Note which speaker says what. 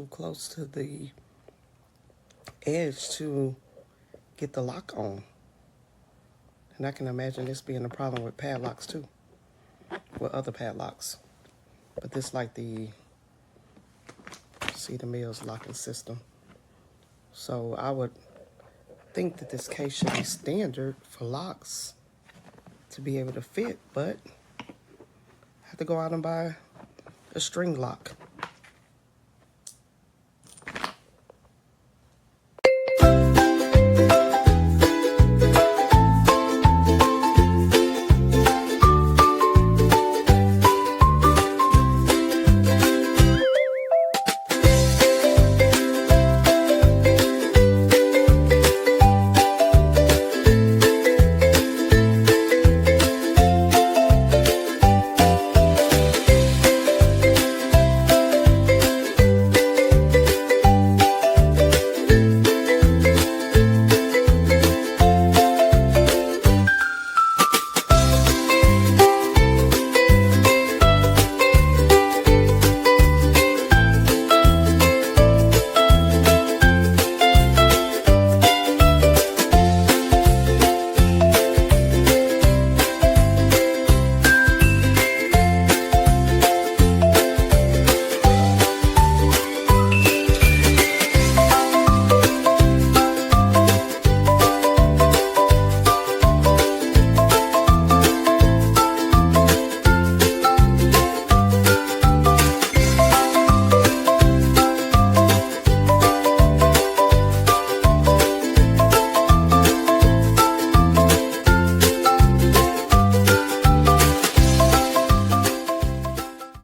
Speaker 1: too close to the edge to get the lock on. And I can imagine this being a problem with padlocks too, with other padlocks. But this like the Cedar Mills locking system. So I would think that this case should be standard for locks to be able to fit, but I have to go out and buy a string lock.